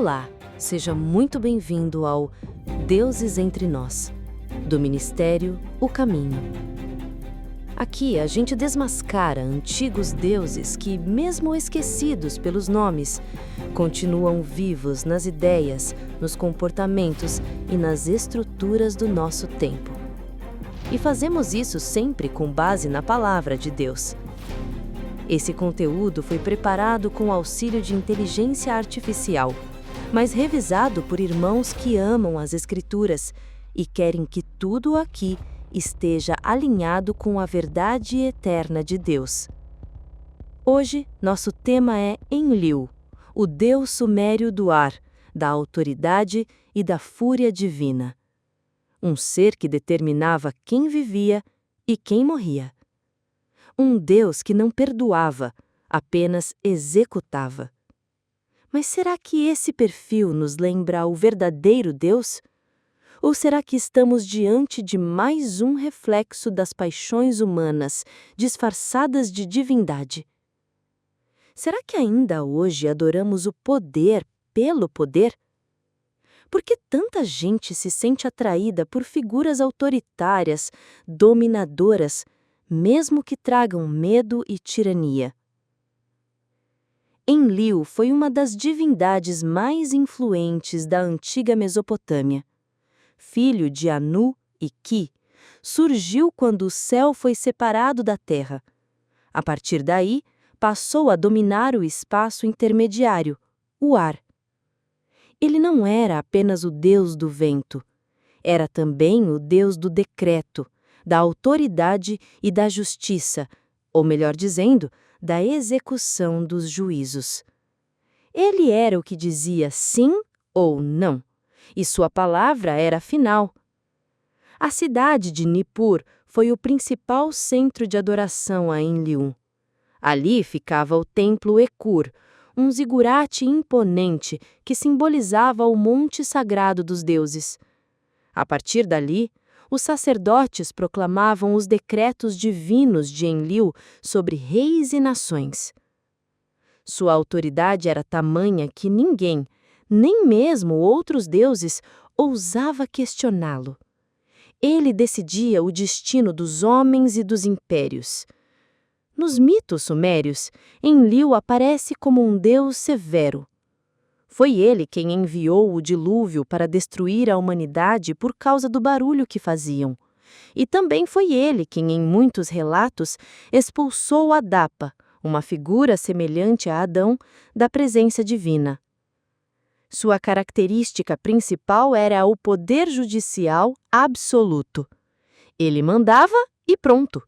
Olá, seja muito bem-vindo ao Deuses Entre Nós, do Ministério O Caminho. Aqui a gente desmascara antigos deuses que, mesmo esquecidos pelos nomes, continuam vivos nas ideias, nos comportamentos e nas estruturas do nosso tempo. E fazemos isso sempre com base na Palavra de Deus. Esse conteúdo foi preparado com auxílio de inteligência artificial, mas revisado por irmãos que amam as Escrituras e querem que tudo aqui esteja alinhado com a verdade eterna de Deus. Hoje, nosso tema é Enlil, o deus sumério do ar, da autoridade e da fúria divina. Um ser que determinava quem vivia e quem morria. Um Deus que não perdoava, apenas executava. Mas será que esse perfil nos lembra o verdadeiro Deus? Ou será que estamos diante de mais um reflexo das paixões humanas, disfarçadas de divindade? Será que ainda hoje adoramos o poder pelo poder? Por que tanta gente se sente atraída por figuras autoritárias, dominadoras, mesmo que tragam medo e tirania? Enlil foi uma das divindades mais influentes da antiga Mesopotâmia. Filho de Anu e Ki, surgiu quando o céu foi separado da terra. A partir daí, passou a dominar o espaço intermediário, o ar. Ele não era apenas o deus do vento, era também o deus do decreto, da autoridade e da justiça, ou melhor dizendo, da execução dos juízos. Ele era o que dizia sim ou não, e sua palavra era final. A cidade de Nippur foi o principal centro de adoração a Enlil. Ali ficava o templo Ekur, um zigurate imponente que simbolizava o monte sagrado dos deuses. A partir dali, os sacerdotes proclamavam os decretos divinos de Enlil sobre reis e nações. Sua autoridade era tamanha que ninguém, nem mesmo outros deuses, ousava questioná-lo. Ele decidia o destino dos homens e dos impérios. Nos mitos sumérios, Enlil aparece como um deus severo. Foi ele quem enviou o dilúvio para destruir a humanidade por causa do barulho que faziam. E também foi ele quem, em muitos relatos, expulsou Adapa, uma figura semelhante a Adão, da presença divina. Sua característica principal era o poder judicial absoluto. Ele mandava e pronto.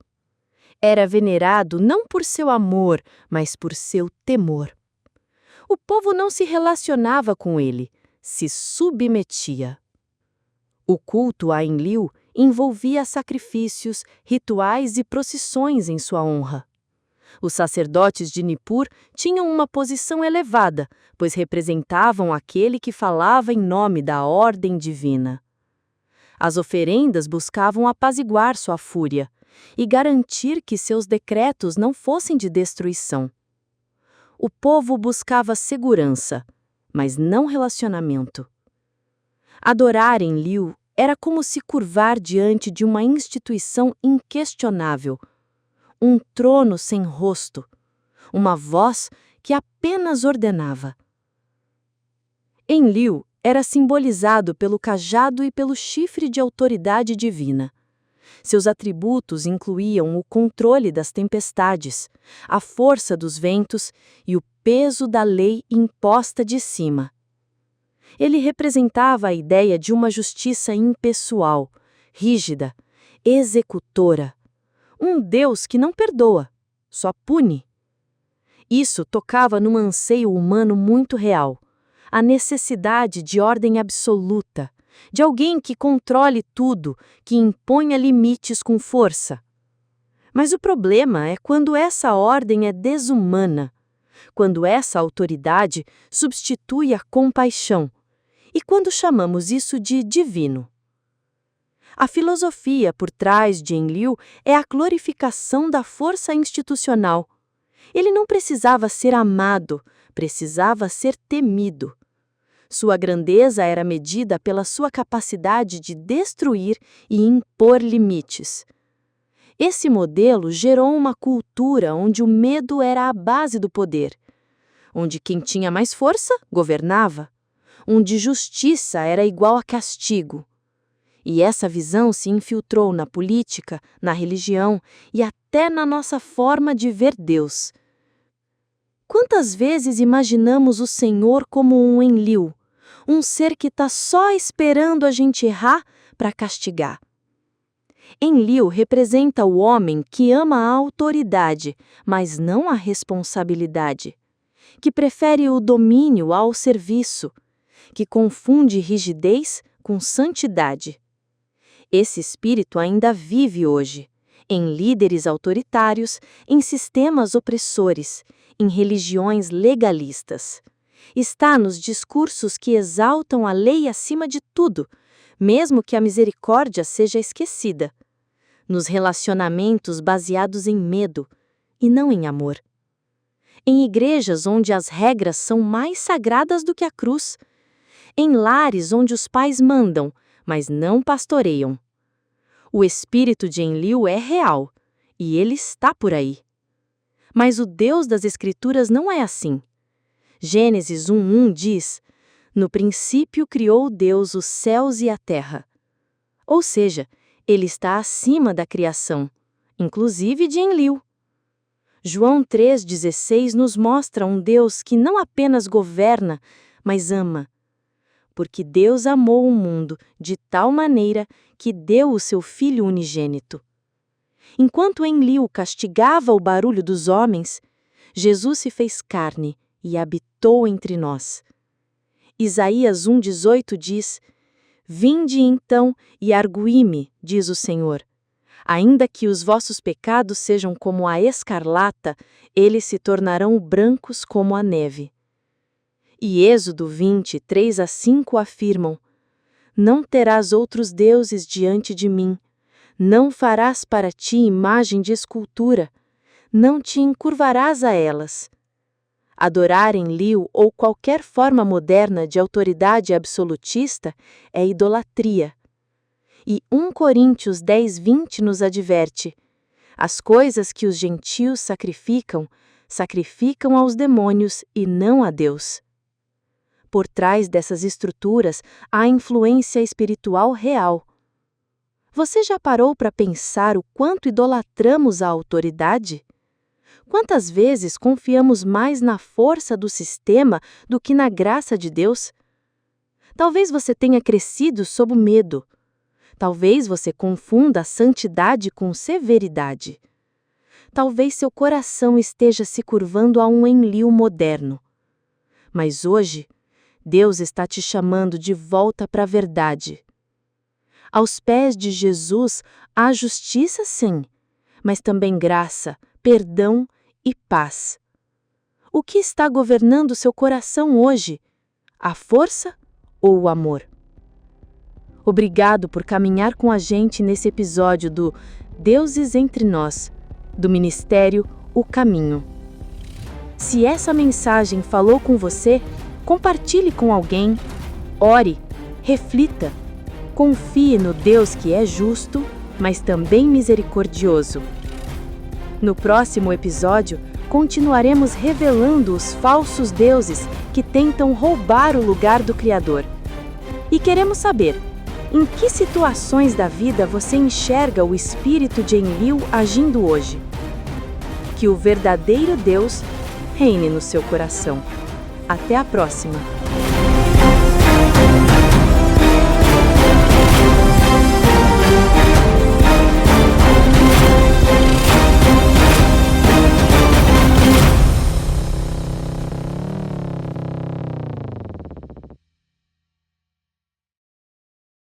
Era venerado não por seu amor, mas por seu temor. O povo não se relacionava com ele, se submetia. O culto a Enlil envolvia sacrifícios, rituais e procissões em sua honra. Os sacerdotes de Nippur tinham uma posição elevada, pois representavam aquele que falava em nome da ordem divina. As oferendas buscavam apaziguar sua fúria e garantir que seus decretos não fossem de destruição. O povo buscava segurança, mas não relacionamento. Adorar Enlil era como se curvar diante de uma instituição inquestionável, um trono sem rosto, uma voz que apenas ordenava. Enlil era simbolizado pelo cajado e pelo chifre de autoridade divina. Seus atributos incluíam o controle das tempestades, a força dos ventos e o peso da lei imposta de cima. Ele representava a ideia de uma justiça impessoal, rígida, executora. Um Deus que não perdoa, só pune. Isso tocava num anseio humano muito real, a necessidade de ordem absoluta, de alguém que controle tudo, que imponha limites com força. Mas o problema é quando essa ordem é desumana, quando essa autoridade substitui a compaixão, e quando chamamos isso de divino. A filosofia por trás de Enlil é a glorificação da força institucional. Ele não precisava ser amado, precisava ser temido. Sua grandeza era medida pela sua capacidade de destruir e impor limites. Esse modelo gerou uma cultura onde o medo era a base do poder, onde quem tinha mais força governava, onde justiça era igual a castigo. E essa visão se infiltrou na política, na religião e até na nossa forma de ver Deus. Quantas vezes imaginamos o Senhor como um enlil, um ser que está só esperando a gente errar para castigar? Enlil representa o homem que ama a autoridade, mas não a responsabilidade, que prefere o domínio ao serviço, que confunde rigidez com santidade. Esse espírito ainda vive hoje, em líderes autoritários, em sistemas opressores, em religiões legalistas. Está nos discursos que exaltam a lei acima de tudo, mesmo que a misericórdia seja esquecida. Nos relacionamentos baseados em medo e não em amor. Em igrejas onde as regras são mais sagradas do que a cruz. Em lares onde os pais mandam, mas não pastoreiam. O espírito de Enlil é real, e ele está por aí. Mas o Deus das Escrituras não é assim. Gênesis 1:1 diz: "No princípio criou Deus os céus e a terra." Ou seja, ele está acima da criação, inclusive de Enlil. João 3,16 nos mostra um Deus que não apenas governa, mas ama. Porque Deus amou o mundo de tal maneira que deu o seu Filho unigênito. Enquanto Enlil castigava o barulho dos homens, Jesus se fez carne e habitou entre nós. Isaías 1,18 diz: "Vinde então e arguí-me, diz o Senhor. Ainda que os vossos pecados sejam como a escarlata, eles se tornarão brancos como a neve." E Êxodo 20:3-5 afirmam: "Não terás outros deuses diante de mim. Não farás para ti imagem de escultura. Não te encurvarás a elas." Adorar Enlil ou qualquer forma moderna de autoridade absolutista é idolatria. E 1 Coríntios 10:20 nos adverte: "As coisas que os gentios sacrificam, sacrificam aos demônios e não a Deus." Por trás dessas estruturas há influência espiritual real. Você já parou para pensar o quanto idolatramos a autoridade? Quantas vezes confiamos mais na força do sistema do que na graça de Deus? Talvez você tenha crescido sob o medo. Talvez você confunda a santidade com severidade. Talvez seu coração esteja se curvando a um Enlil moderno. Mas hoje, Deus está te chamando de volta para a verdade. Aos pés de Jesus há justiça, sim, mas também graça, perdão e paz. O que está governando seu coração hoje? A força ou o amor? Obrigado por caminhar com a gente nesse episódio do Deuses Entre Nós, do Ministério O Caminho. Se essa mensagem falou com você, compartilhe com alguém, ore, reflita, confie no Deus que é justo, mas também misericordioso. No próximo episódio, continuaremos revelando os falsos deuses que tentam roubar o lugar do Criador. E queremos saber, em que situações da vida você enxerga o espírito de Enlil agindo hoje? Que o verdadeiro Deus reine no seu coração. Até a próxima!